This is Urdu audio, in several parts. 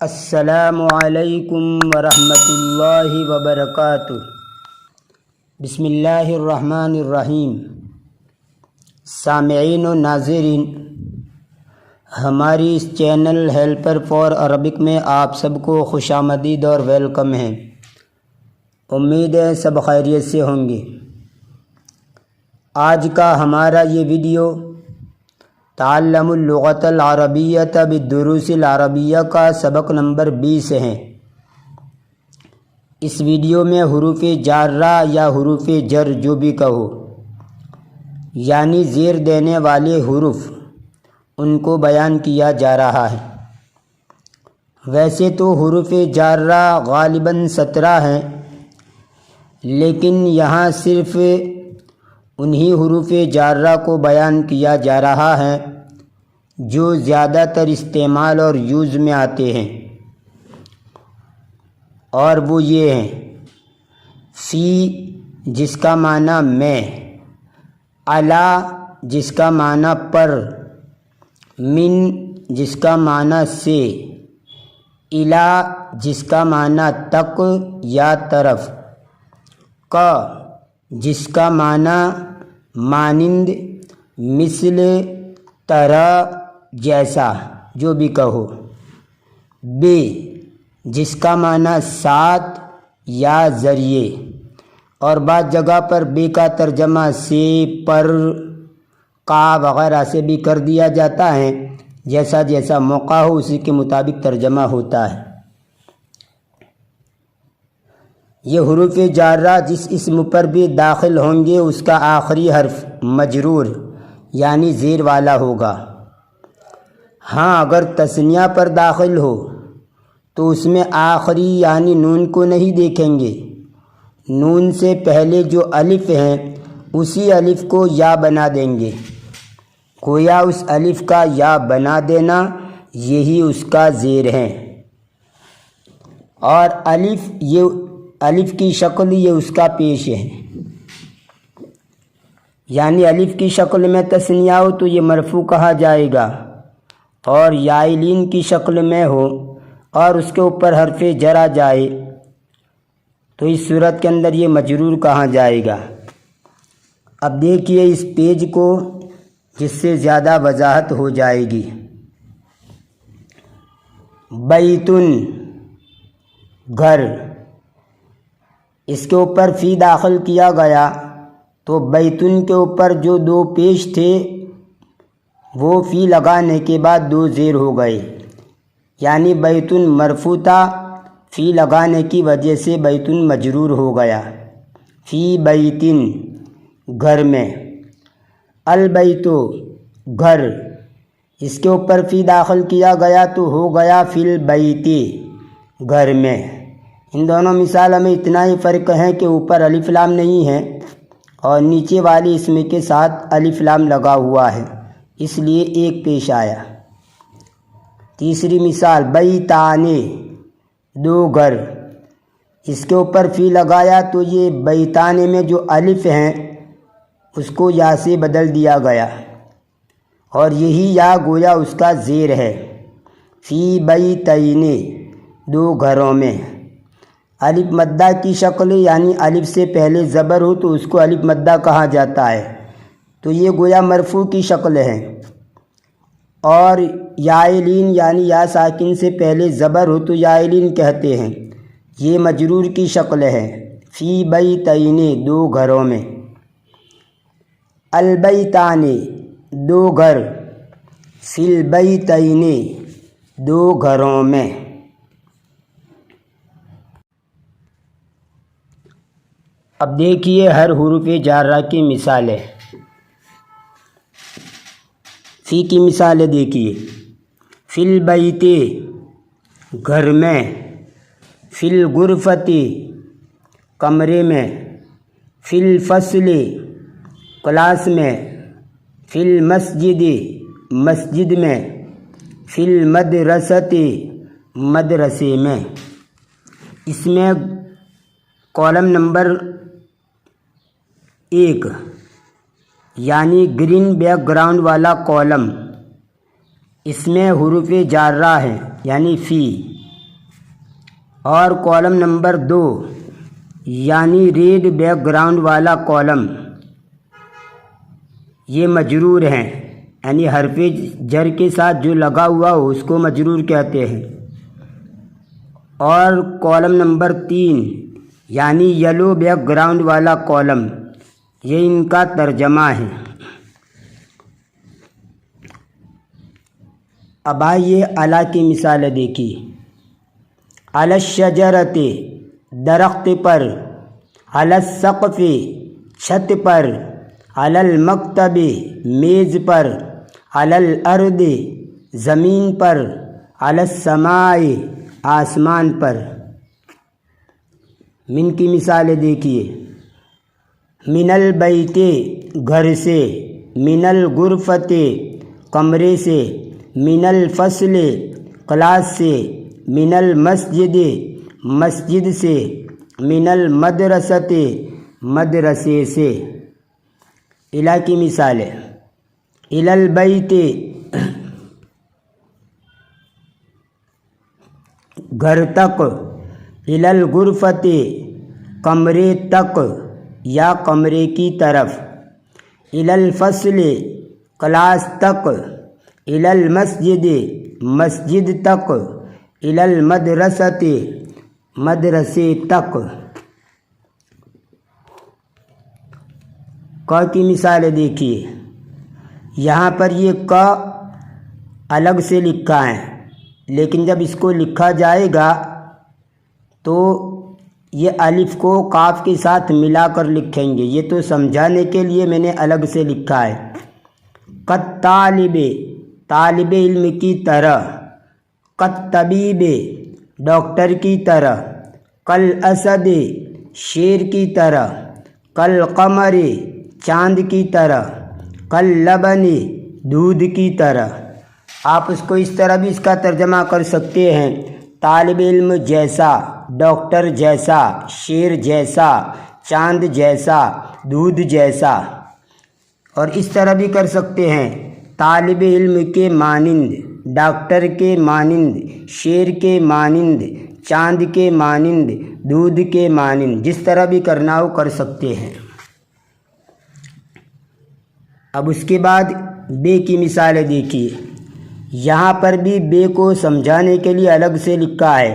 السلام علیکم ورحمۃ اللہ وبرکاتہ۔ بسم اللہ الرحمن الرحیم۔ سامعین و ناظرین، ہماری اس چینل ہیلپر فار عربک میں آپ سب کو خوش آمدید اور ویلکم ہے۔ امید ہے سب خیریت سے ہوں گے۔ آج کا ہمارا یہ ویڈیو تعلم اللغۃ العربیۃ بالدروس العربیہ کا سبق نمبر 20 ہے۔ اس ویڈیو میں حروف جارہ یا حروف جر جو بھی کہو، یعنی زیر دینے والے حروف، ان کو بیان کیا جا رہا ہے۔ ویسے تو حروف جارہ غالباً 17 ہیں، لیکن یہاں صرف انہی حروف جارہ کو بیان کیا جا رہا ہے جو زیادہ تر استعمال اور یوز میں آتے ہیں، اور وہ یہ ہیں: فی جس کا معنی میں، علی جس کا معنی پر، من جس کا معنی سے، الی جس کا معنی تک یا طرف، کا جس کا معنی مانند، مثل، طرح، جیسا جو بھی کہو، بے جس کا معنی ساتھ یا ذریعے، اور بعض جگہ پر بے کا ترجمہ سے، پر، کا وغیرہ سے بھی کر دیا جاتا ہے۔ جیسا جیسا موقع ہو اسی کے مطابق ترجمہ ہوتا ہے۔ یہ حروف جارہ جس اسم پر بھی داخل ہوں گے اس کا آخری حرف مجرور یعنی زیر والا ہوگا۔ ہاں، اگر تثنیہ پر داخل ہو تو اس میں آخری یعنی نون کو نہیں دیکھیں گے۔ نون سے پہلے جو الف ہیں اسی الف کو یا بنا دیں گے۔ گویا اس الف کا یا بنا دینا یہی اس کا زیر ہے، اور الف کی شکل یہ اس کا پیش ہے۔ یعنی الف کی شکل میں تثنیہ ہو تو یہ مرفوع کہا جائے گا، اور یائلین کی شکل میں ہو اور اس کے اوپر حرف جر آ جائے تو اس صورت کے اندر یہ مجرور کہا جائے گا۔ اب دیکھیے اس پیج کو، جس سے زیادہ وضاحت ہو جائے گی۔ بیتن گھر، اس کے اوپر فی داخل کیا گیا تو بیتن کے اوپر جو دو پیش تھے وہ فی لگانے کے بعد دو زیر ہو گئے، یعنی بیتن مرفوع تھا، فی لگانے کی وجہ سے بیتن مجرور ہو گیا۔ فی بیتن گھر میں، البیتو گھر، اس کے اوپر فی داخل کیا گیا تو ہو گیا فی البیتی گھر میں۔ ان دونوں مثالوں میں اتنا ہی فرق ہے کہ اوپر الف لام نہیں ہے اور نیچے والی اسم کے ساتھ الف لام لگا ہوا ہے، اس لیے ایک پیش آیا۔ تیسری مثال بیتانے دو گھر، اس کے اوپر فی لگایا تو یہ بیتانے میں جو الف ہیں اس کو یا سے بدل دیا گیا، اور یہی یا گویا اس کا زیر ہے۔ فی بیتینے دو گھروں میں، الف مدہ کی شکل یعنی الف سے پہلے زبر ہو تو اس کو الف مدہ کہا جاتا ہے، تو یہ گویا مرفوع کی شکل ہے، اور یائلین یعنی یا ساکن سے پہلے زبر ہو تو یائلین کہتے ہیں، یہ مجرور کی شکل ہے۔ فی بیتینے دو گھروں میں، البیتانے دو گھر، فی البیتینے دو گھروں میں۔ اب دیکھیے ہر حروف جارہ کی مثالیں۔ فی کی مثالیں دیکھیے: فی البیت گھر میں، فی الغرفۃ کمرے میں، فی الفصل کلاس میں، فی المسجد مسجد میں، فی المدرسۃ مدرسے میں۔ اس میں کالم نمبر 1 یعنی گرین بیک گراؤنڈ والا کالم، اس میں حروف جارہ ہیں یعنی فی، اور کالم نمبر 2 یعنی ریڈ بیک گراؤنڈ والا کالم یہ مجرور ہیں، یعنی حرف جر کے ساتھ جو لگا ہوا ہو اس کو مجرور کہتے ہیں۔ اور کالم نمبر 3 یعنی یلو بیک گراؤنڈ والا کالم یہ ان کا ترجمہ ہے۔ اب آئیے اعلیٰ کی مثالیں دیکھیے۔ علی الشجرۃ درخت پر، علی السقف چھت پر، علی المکتب میز پر، علی الارض زمین پر، علی السماء آسمان پر۔ من کی مثالیں دیکھیے۔ من البیت گھر سے، من الغرفۃ کمرے سے، من الفصل کلاس سے، من المسجد مسجد سے، من المدرسۃ مدرسے سے۔ الی کی مثالیں۔ الی البیت گھر تک، الی الغرفۃ کمرے تک یا کمرے کی طرف، الی الفصل کلاس تک، الی المسجد مسجد تک، الی المدرسۃ مدرسے تک۔ ق کی مثالیں دیکھیے۔ یہاں پر یہ ق الگ سے لکھا ہے، لیکن جب اس کو لکھا جائے گا تو یہ الف کو قاف کے ساتھ ملا کر لکھیں گے۔ یہ تو سمجھانے کے لیے میں نے الگ سے لکھا ہے۔ کالطالب طالب علم کی طرح، کالطبیب ڈاکٹر کی طرح، کالاسد شیر کی طرح، کالقمر چاند کی طرح، کاللبن دودھ کی طرح۔ آپ اس کو اس طرح بھی اس کا ترجمہ کر سکتے ہیں، طالب علم جیسا، ڈاکٹر جیسا، شیر جیسا، چاند جیسا، دودھ جیسا۔ اور اس طرح بھی کر سکتے ہیں، طالب علم کے مانند، ڈاکٹر کے مانند، شیر کے مانند، چاند کے مانند، دودھ کے مانند۔ جس طرح بھی کرنا ہو کر سکتے ہیں۔ اب اس کے بعد بے کی مثالیں دیکھیے۔ یہاں پر بھی بے کو سمجھانے کے لیے الگ سے لکھا ہے۔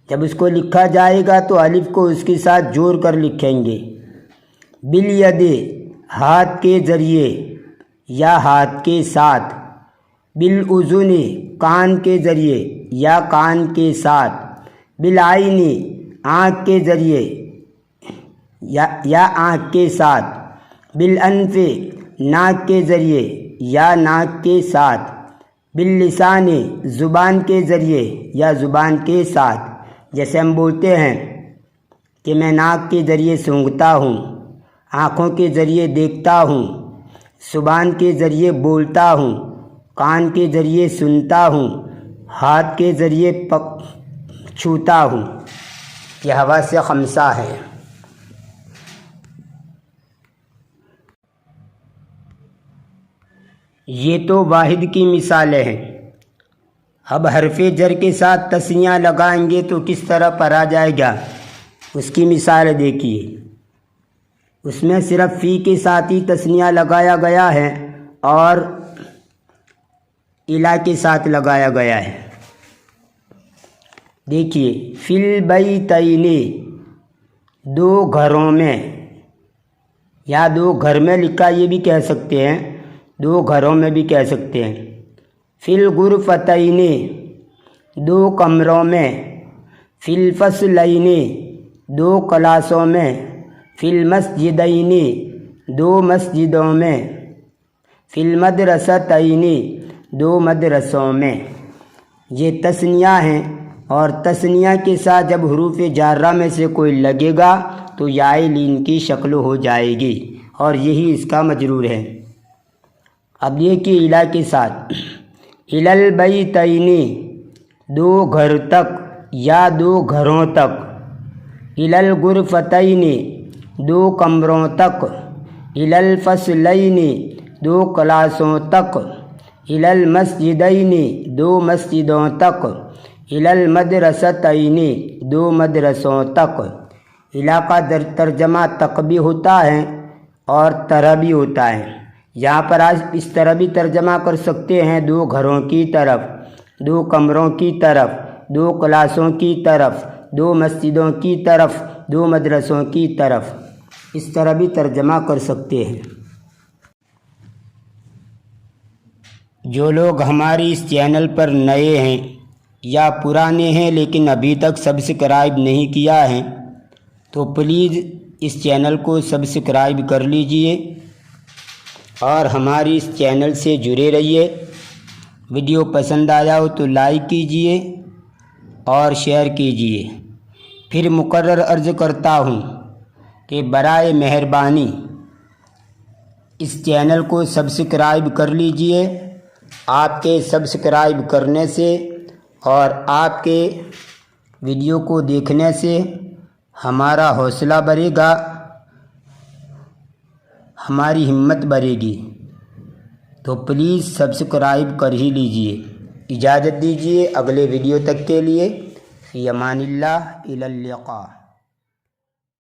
جب اس کو لکھا جائے گا تو الف کو اس کے ساتھ جوڑ کر لکھیں گے۔ بالید ہاتھ کے ذریعے یا ہاتھ کے ساتھ، بالاذن کان کے ذریعے یا کان کے ساتھ، بالعین آنکھ کے ذریعے یا آنکھ کے ساتھ، بالانف ناک کے ذریعے یا ناک کے ساتھ، باللسان زبان کے ذریعے یا زبان کے ساتھ۔ جیسے ہم بولتے ہیں کہ میں ناک کے ذریعے سونگھتا ہوں، آنکھوں کے ذریعے دیکھتا ہوں، زبان کے ذریعے بولتا ہوں، کان کے ذریعے سنتا ہوں، ہاتھ کے ذریعے چھوتا ہوں۔ یہ حواس خمسہ ہے۔ یہ تو واحد کی مثالیں ہیں۔ اب حرف جر کے ساتھ تثنیہ لگائیں گے تو کس طرح پڑھا جائے گا، اس کی مثال دیکھیے۔ اس میں صرف فی کے ساتھ ہی تثنیہ لگایا گیا ہے اور الا کے ساتھ لگایا گیا ہے۔ دیکھیے، فی البیتین دو گھروں میں، یا دو گھر میں لکھا یہ بھی کہہ سکتے ہیں، دو گھروں میں بھی کہہ سکتے ہیں۔ فی الغرفتین دو کمروں میں، فی الفصلین دو کلاسوں میں، فی المسجدین دو مسجدوں میں، فی المدرستین دو مدرسوں میں۔ یہ تثنیہ ہیں، اور تثنیہ کے ساتھ جب حروف جارہ میں سے کوئی لگے گا تو یاء لین کی شکل ہو جائے گی، اور یہی اس کا مجرور ہے۔ اب یہ کہ الا کے ساتھ، الی البیتین دو گھر تک یا دو گھروں تک، الی الغرفتین دو کمروں تک، الی الفصلین دو کلاسوں تک، الی المسجدین دو مسجدوں تک، الی المدرستین، 2 مدرسوں تک۔ الی کا در ترجمہ تک بھی ہوتا ہے اور طرح بھی ہوتا ہے۔ یہاں پر آج اس طرح بھی ترجمہ کر سکتے ہیں 2 گھروں کی طرف، 2 کمروں کی طرف، 2 کلاسوں کی طرف، 2 مسجدوں کی طرف، 2 مدرسوں کی طرف، اس طرح بھی ترجمہ کر سکتے ہیں۔ جو لوگ ہماری اس چینل پر نئے ہیں یا پرانے ہیں لیکن ابھی تک سبسکرائب نہیں کیا ہے تو پلیز اس چینل کو سبسکرائب کر لیجئے اور ہماری اس چینل سے جڑے رہیے۔ ویڈیو پسند آیا ہو تو لائک کیجئے اور شیئر کیجئے۔ پھر مکرر عرض کرتا ہوں کہ برائے مہربانی اس چینل کو سبسکرائب کر لیجئے۔ آپ کے سبسکرائب کرنے سے اور آپ کے ویڈیو کو دیکھنے سے ہمارا حوصلہ بڑھے گا، ہماری ہمت بڑھے گی، تو پلیز سبسکرائب کر ہی لیجئے۔ اجازت دیجئے اگلے ویڈیو تک کے لیے، فی امان اللہ، الی اللقاء۔